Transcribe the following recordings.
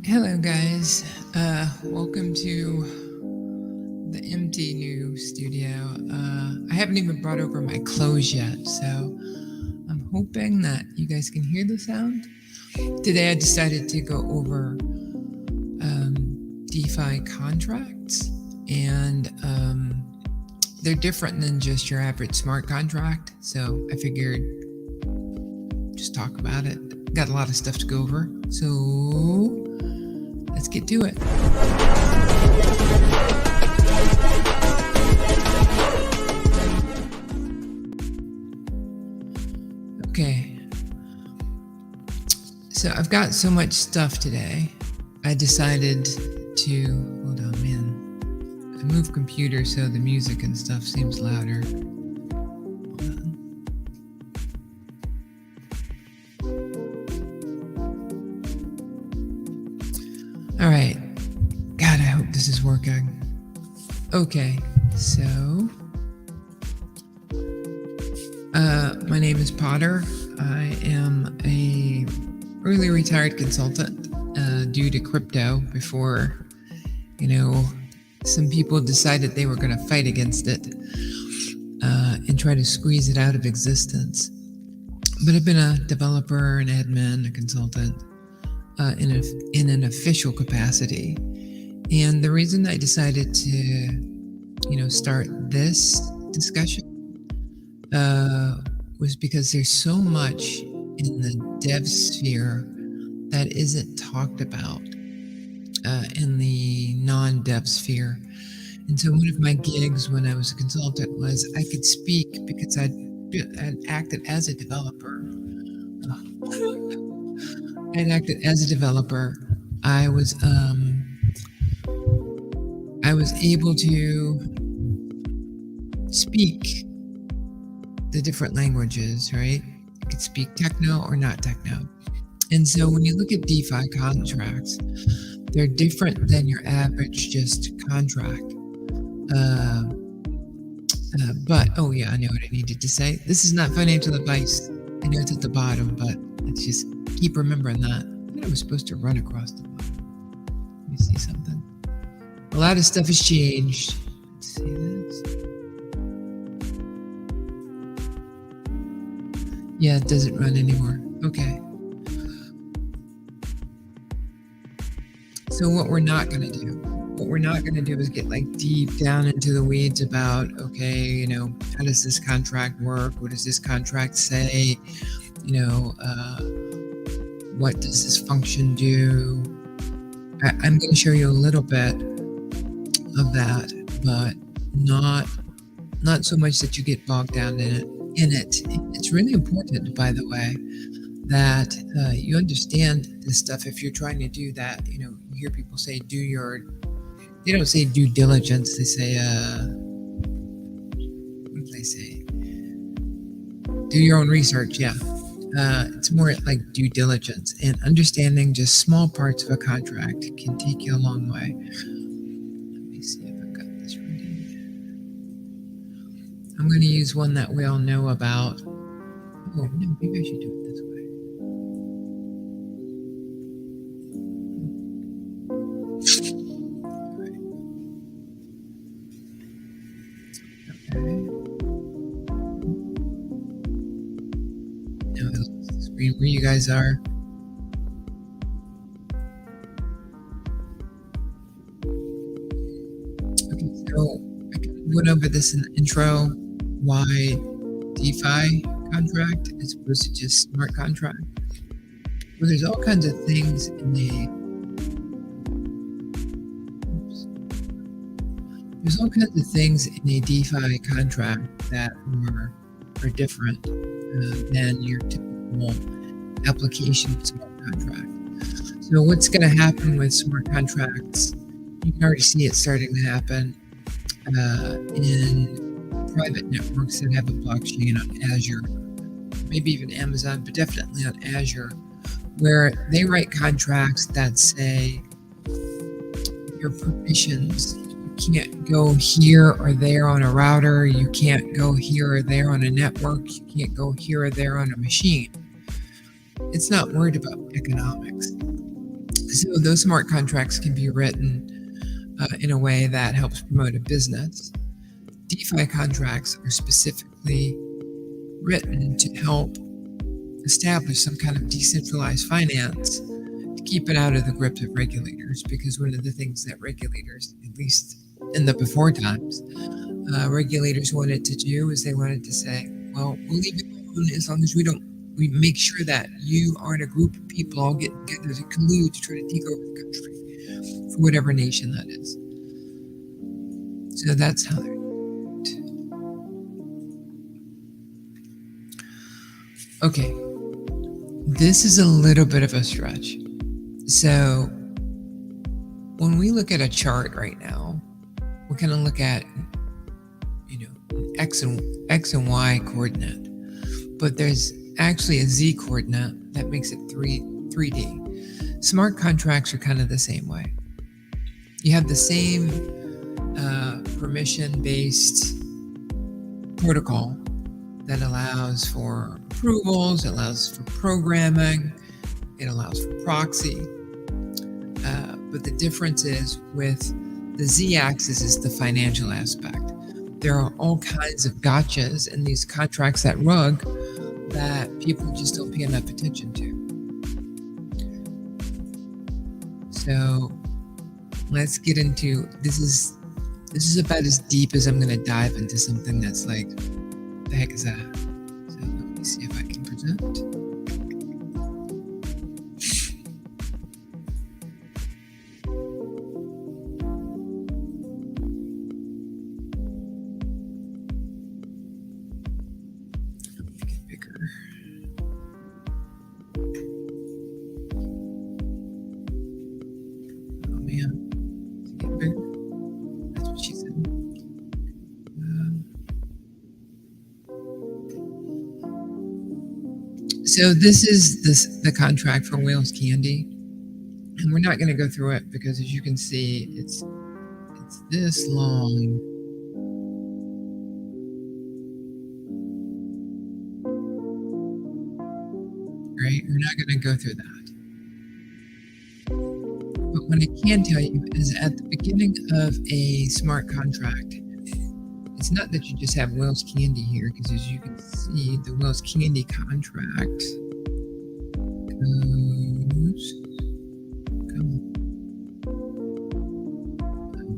Hello, guys. Welcome to the empty new studio. I haven't even brought over my clothes yet, so I'm hoping that you guys can hear the sound. Today, I decided to go over DeFi contracts, and they're different than just your average smart contract. So I figured just talk about it. Got a lot of stuff to go over, so let's get to it. Okay. So I've got so much stuff today. I decided to hold on, man. I moved computer so the music and stuff seems louder. Hold on. All right. God, I hope this is working. Okay, so my name is Potter. I am a early retired consultant due to crypto before, some people decided they were going to fight against it and try to squeeze it out of existence. But I've been a developer, an admin, a consultant in an official capacity. And the reason I decided to, start this discussion was because there's so much in the dev sphere that isn't talked about in the non-dev sphere. And so one of my gigs when I was a consultant was I could speak because I'd acted as a developer. I'd acted as a developer. I was able to speak the different languages, right? You could speak techno or not techno. And so when you look at DeFi contracts, they're different than your average just contract. But, oh yeah, I know what I needed to say. This is not financial advice. I know it's at the bottom, but let's just keep remembering that. I thought I was supposed to run across the bottom. Let me see something. A lot of stuff has changed. Let's see this. Yeah, it doesn't run anymore. Okay. So what we're not going to do is get like deep down into the weeds about, okay, how does this contract work? What does this contract say? What does this function do? I'm going to show you a little bit of that, but not so much that you get bogged down in it. It's really important, by the way, that you understand this stuff. If you're trying to do that, you hear people say they don't say due diligence, they say what do they say? Do your own research. Yeah. It's more like due diligence, and understanding just small parts of a contract can take you a long way. Let me see if I've got this ready. I'm going to use one that we all know about. Oh, no, maybe I should do it this way. Okay. Now I lost the screen where you guys are. Okay, so I kind of went over this in the intro. Why DeFi contract as opposed to just smart contract? Well, there's all kinds of things in a DeFi contract that are different than your typical application smart contract. So what's going to happen with smart contracts? You can already see it starting to happen in private networks that have a blockchain on Azure, maybe even Amazon, but definitely on Azure, where they write contracts that say your permissions. You can't go here or there on a router. You can't go here or there on a network. You can't go here or there on a machine. It's not worried about economics. So So those smart contracts can be written in a way that helps promote a business. DeFi contracts are specifically written to help establish some kind of decentralized finance to keep it out of the grips of regulators, because one of the things that regulators, at least in the before times, regulators wanted to do is they wanted to say, well, we'll leave it alone as long as we make sure that you aren't a group of people all getting together to collude to try to take over the country for whatever nation that is. So that's how they're. Okay, this is a little bit of a stretch. So when we look at a chart right now, we're going to look at, X and Y coordinate, but there's actually a Z coordinate that makes it 3D. Smart contracts are kind of the same way. You have the same permission-based protocol that allows for approvals, it allows for programming, it allows for proxy. But the difference is with the Z-axis is the financial aspect. There are all kinds of gotchas in these contracts that rug that people just don't pay enough attention to. So let's get into, this is about as deep as I'm going to dive into something that's like, the heck is that? So let me see if I can present. So this is the contract for Wales Candy, and we're not going to go through it because, as you can see, it's this long. Right? We're not going to go through that. But what I can tell you is at the beginning of a smart contract, it's not that you just have Wales Candy here, because as you can see, the Wales Candy contract goes.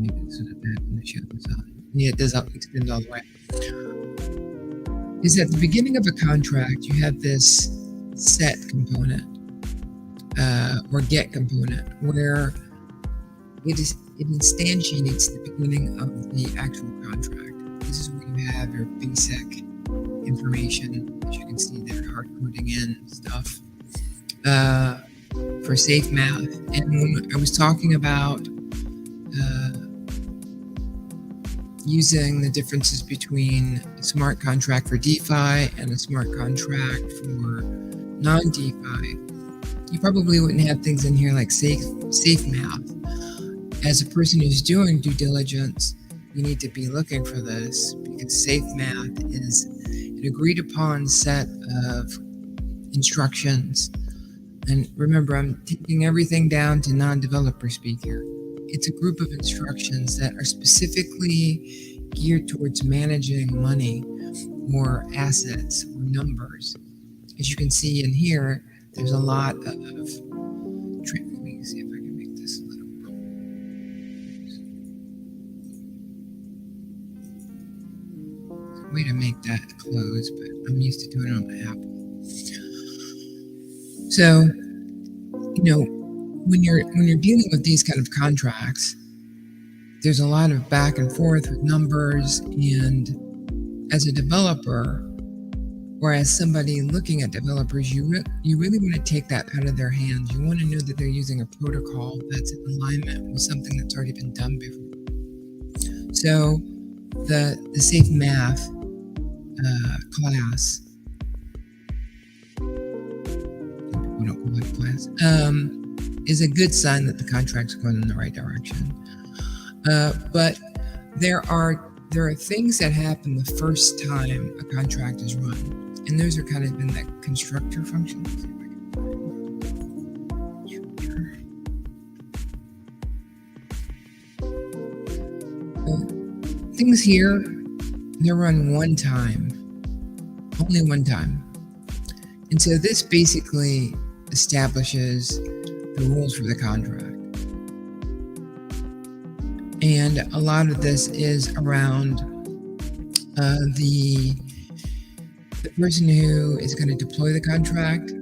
Maybe this is a bad one to show this on. Yeah, it does extend all the way. Is at the beginning of a contract, you have this set component or get component where it instantiates the beginning of the actual contract. This is where you have your basic information, as you can see there, hard coding in stuff for safe math. And when I was talking about using the differences between a smart contract for DeFi and a smart contract for non-DeFi, you probably wouldn't have things in here like safe math. As a person who's doing due diligence, you need to be looking for this, because safe math is an agreed upon set of instructions. And remember, I'm taking everything down to non-developer speak here. It's a group of instructions that are specifically geared towards managing money or assets or numbers. As you can see in here, there's a lot of, let me see if I can make this a little. There's a way to make that close, but I'm used to doing it on my Apple. So, when you're dealing with these kind of contracts, there's a lot of back and forth with numbers, and as a developer or as somebody looking at developers, you really want to take that out of their hands. You want to know that they're using a protocol that's in alignment with something that's already been done before. So the safe math class, we don't call it a class, is a good sign that the contract's going in the right direction. But there are things that happen the first time a contract is run, and those are kind of in the constructor function. Things here, they're run one time, only one time. And so this basically establishes the rules for the contract. And a lot of this is around the person who is going to deploy the contract.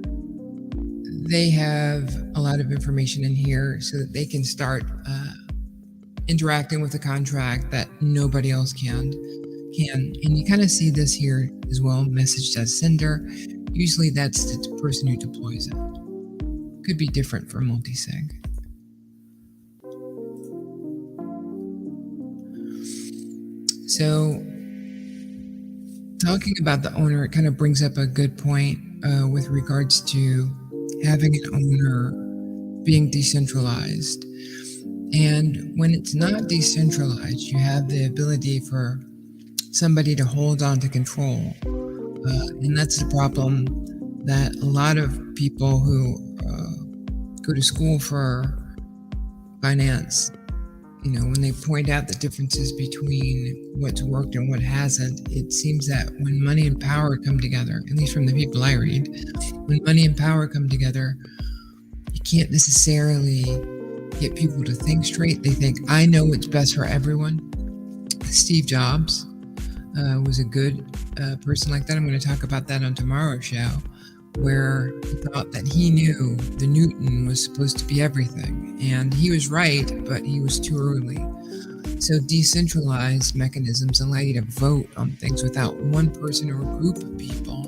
They have a lot of information in here so that they can start interacting with the contract that nobody else can. And you kind of see this here as well, message as sender. Usually that's the person who deploys it. Could be different for multisig. So talking about the owner, it kind of brings up a good point with regards to having an owner being decentralized. And when it's not decentralized, you have the ability for somebody to hold on to control. And that's the problem that a lot of people who go to school for finance, when they point out the differences between what's worked and what hasn't, it seems that when money and power come together, at least from the people I read, when money and power come together, you can't necessarily get people to think straight. They think, I know what's best for everyone. Steve Jobs was a good person like that. I'm going to talk about that on tomorrow's show, where he thought that he knew the Newton was supposed to be everything. And he was right, but he was too early. So decentralized mechanisms allow you to vote on things without one person or a group of people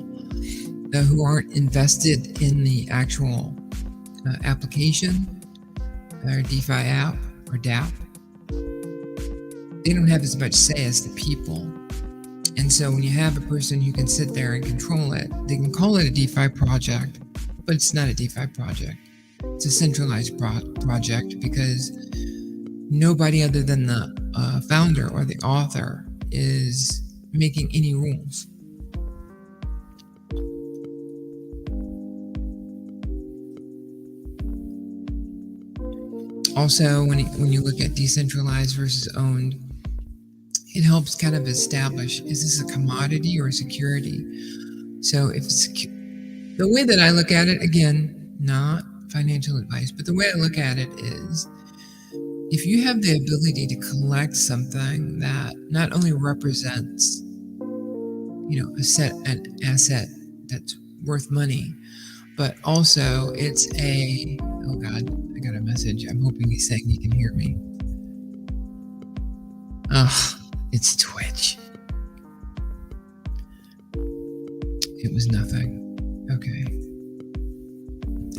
who aren't invested in the actual application or DeFi app or DApp. They don't have as much say as the people. And so when you have a person who can sit there and control it, they can call it a DeFi project, but it's not a DeFi project. It's a centralized project because nobody other than the founder or the author is making any rules. Also, when you look at decentralized versus owned, it helps kind of establish, is this a commodity or a security? So if it's the way that I look at it, again, not financial advice, but the way I look at it is, if you have the ability to collect something that not only represents, an asset that's worth money, but also it's oh God, I got a message. I'm hoping he's saying he can hear me. It's Twitch. It was nothing. Okay.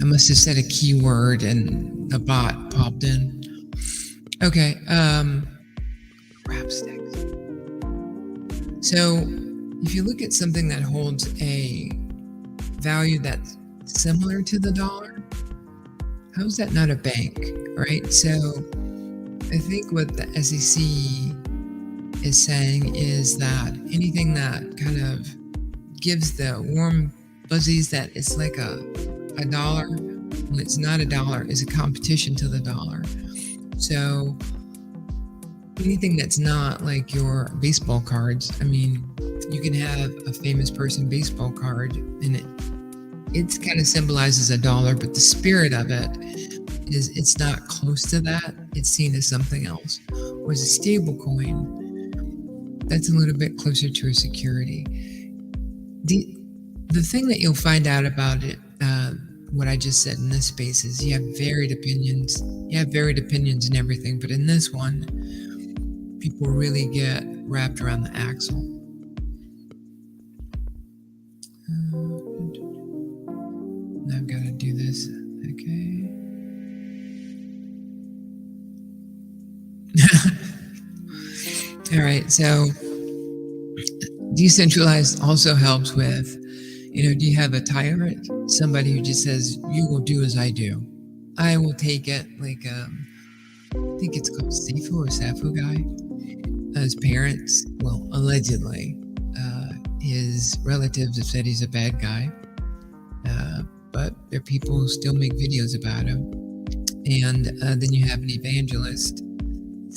I must have said a keyword and the bot popped in. Okay. Crap sticks. So if you look at something that holds a value that's similar to the dollar, how is that not a bank, right? So I think what the SEC is saying is that anything that kind of gives the warm fuzzies that it's like a dollar, when it's not a dollar, is a competition to the dollar. So anything that's not like your baseball cards, I mean, you can have a famous person baseball card and it kind of symbolizes a dollar, but the spirit of it is it's not close to that. It's seen as something else. Whereas a stable coin, that's a little bit closer to a security. The thing that you'll find out about it, what I just said in this space, is you have varied opinions. You have varied opinions in everything, but in this one, people really get wrapped around the axle. I've got to do this. Okay. All right. So decentralized also helps with, do you have a tyrant? Somebody who just says, you will do as I do. I will take it. Like, I think it's called Sifu or Safu guy. His parents, well, allegedly, his relatives have said he's a bad guy. But there are people who still make videos about him. And then you have an evangelist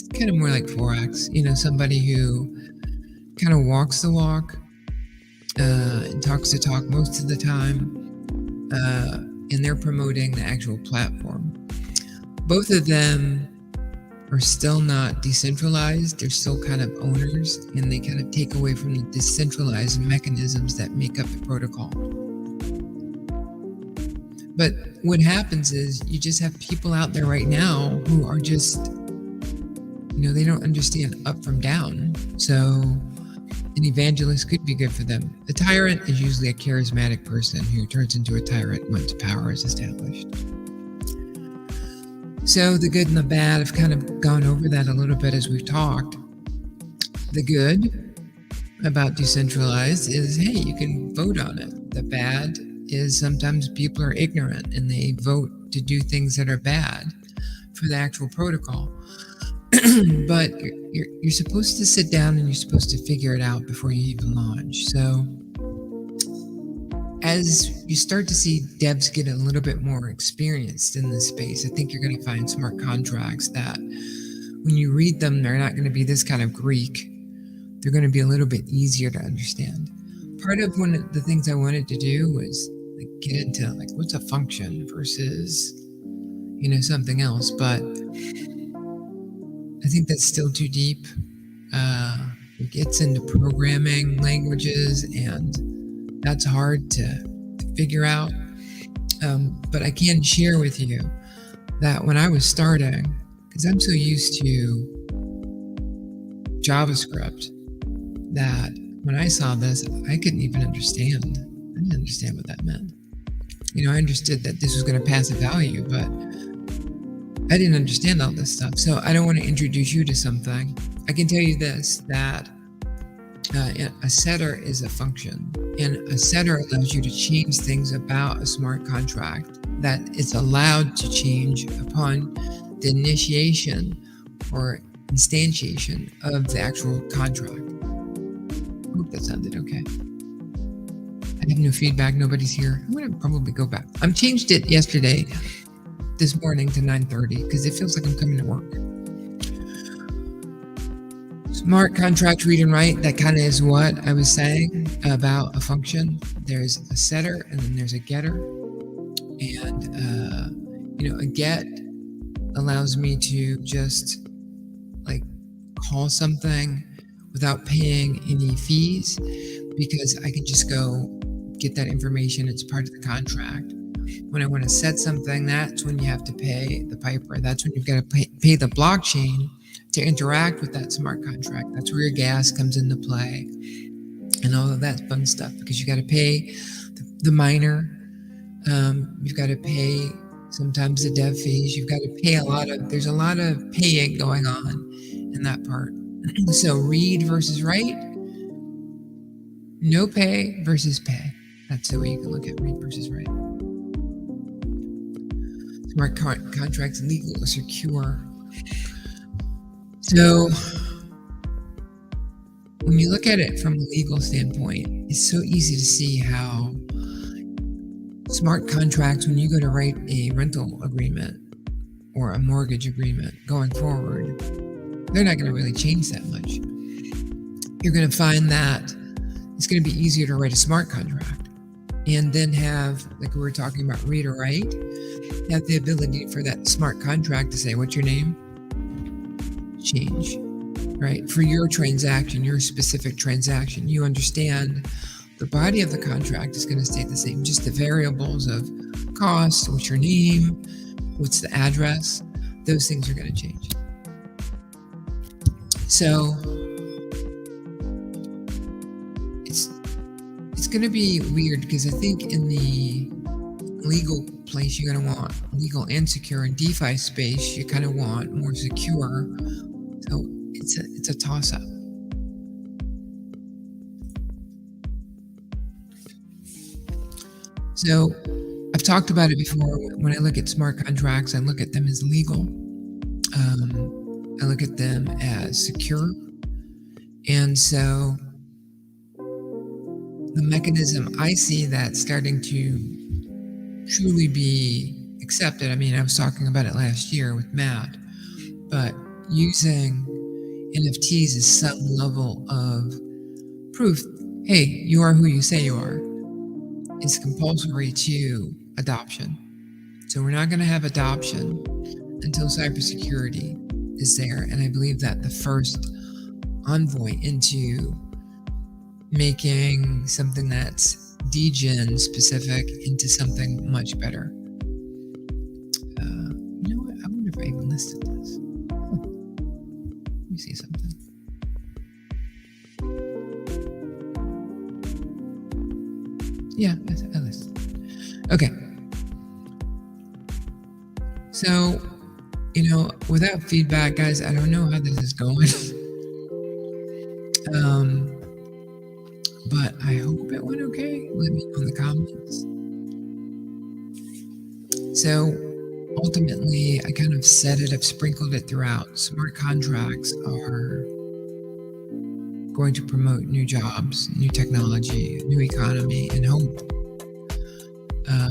It's kind of more like Forex, somebody who kind of walks the walk and talks the talk most of the time, and they're promoting the actual platform. Both of them are still not decentralized. They're still kind of owners, and they kind of take away from the decentralized mechanisms that make up the protocol. But what happens is you just have people out there right now who are just, they don't understand up from down. So an evangelist could be good for them. A tyrant is usually a charismatic person who turns into a tyrant once power is established. So the good and the bad, I've kind of gone over that a little bit as we've talked. The good about decentralized is, hey, you can vote on it. The bad is sometimes people are ignorant and they vote to do things that are bad for the actual protocol. But you're supposed to sit down and you're supposed to figure it out before you even launch. So as you start to see devs get a little bit more experienced in this space, I think you're going to find smart contracts that when you read them, they're not going to be this kind of Greek. They're going to be a little bit easier to understand. Part of one of the things I wanted to do was get into what's a function versus something else, but I think that's still too deep. It gets into programming languages, and that's hard to figure out. But I can share with you that when I was starting, because I'm so used to JavaScript, that when I saw this, I couldn't even understand. I didn't understand what that meant. I understood that this was going to pass a value, but I didn't understand all this stuff. So I don't want to introduce you to something. I can tell you this, that a setter is a function, and a setter allows you to change things about a smart contract that it's allowed to change upon the initiation or instantiation of the actual contract. I hope that sounded okay. I have no feedback. Nobody's here. I'm going to probably go back. I changed it yesterday, this morning to 9:30 because it feels like I'm coming to work. Smart contract read and write, that kind of is what I was saying about a function. There's a setter and then there's a getter. And, a get allows me to just call something without paying any fees because I can just go get that information. It's part of the contract. When I want to set something, that's when you have to pay the piper. That's when you've got to pay the blockchain to interact with that smart contract. That's where your gas comes into play and all of that fun stuff, because you got to pay the miner. You've got to pay sometimes the dev fees. You've got to pay there's a lot of paying going on in that part. So read versus write, no pay versus pay. That's the way you can look at read versus write. Smart contracts, legal or secure. So when you look at it from a legal standpoint, it's so easy to see how smart contracts, when you go to write a rental agreement or a mortgage agreement going forward, they're not going to really change that much. You're going to find that it's going to be easier to write a smart contract and then have, like we were talking about, read or write, have the ability for that smart contract to say, what's your name? Change, right? For your transaction, your specific transaction, you understand the body of the contract is going to stay the same. Just the variables of cost, what's your name, what's the address, those things are going to change. So it's going to be weird because I think in the legal place, you're going to want legal and secure. In DeFi space, you kind of want more secure. So it's a toss-up. So I've talked about it before. When I look at smart contracts, I look at them as legal. I look at them as secure. And so the mechanism I see that's starting to truly be accepted, I mean, I was talking about it last year with Matt, but using NFTs as some level of proof, hey, you are who you say you are, is compulsory to adoption. So we're not going to have adoption until cybersecurity is there. And I believe that the first envoy into making something that's Degen specific into something much better. You know what? I wonder if I even listed this. Let me see something. Yeah, I listed. Okay. So, without feedback, guys, I don't know how this is going. But I hope it went okay. Let me know in the comments. So, ultimately, I kind of said it, I've sprinkled it throughout. Smart contracts are going to promote new jobs, new technology, new economy, and hope.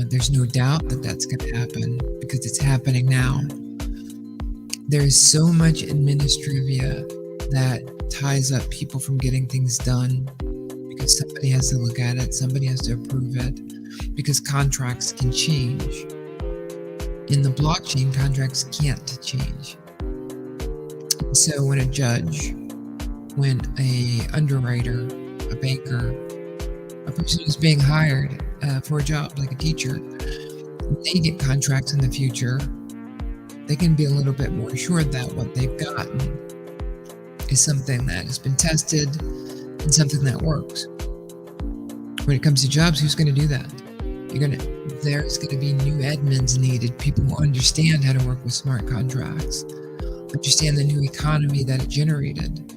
There's no doubt that that's going to happen because it's happening now. There's so much administrivia that ties up people from getting things done because somebody has to look at it, somebody has to approve it, because contracts can change. In the blockchain, contracts can't change. So when a judge, when a underwriter, a banker, a person who's being hired for a job like a teacher, when they get contracts in the future, they can be a little bit more assured that what they've gotten is something that has been tested and something that works. When it comes to jobs, who's going to do that? There's going to be new admins needed, people who understand how to work with smart contracts, understand the new economy that it generated.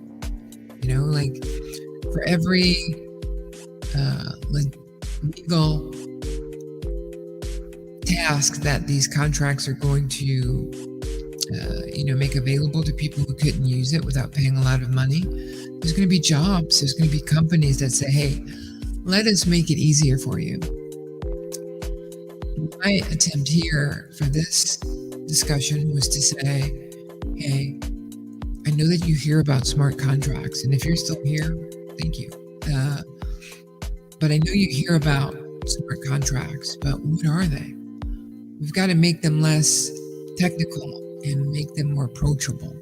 Like for every legal task that these contracts are going to make available to people who couldn't use it without paying a lot of money, there's going to be jobs, there's going to be companies that say, hey, let us make it easier for you. My attempt here for this discussion was to say, hey, I know that you hear about smart contracts, and if you're still here, thank you. But I know you hear about smart contracts, but what are they? We've got to make them less technical and make them more approachable.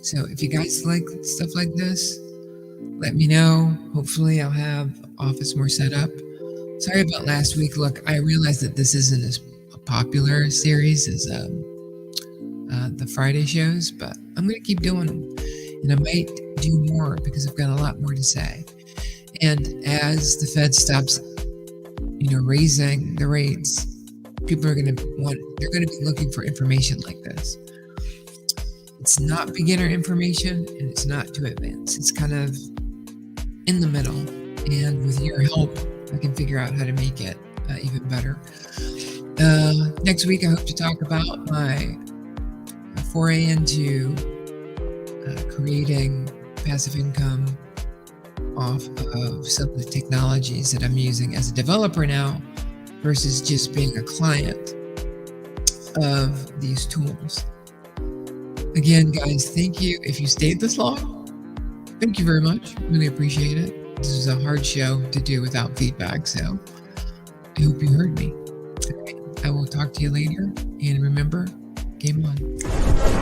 So if you guys like stuff like this, let me know. Hopefully I'll have Office more set up. Sorry about last week. Look, I realize that this isn't as popular series as the Friday shows, but I'm going to keep doing them. And I might do more because I've got a lot more to say. And as the Fed stops, raising the rates, people are going to be looking for information like this. It's not beginner information and it's not too advanced. It's kind of in the middle. And with your help, I can figure out how to make it even better. Next week, I hope to talk about my foray into creating passive income off of some of the technologies that I'm using as a developer now versus just being a client of these tools. Again, guys, thank you. If you stayed this long, thank you very much. Really appreciate it. This is a hard show to do without feedback, so I hope you heard me. I will talk to you later, and remember, game on.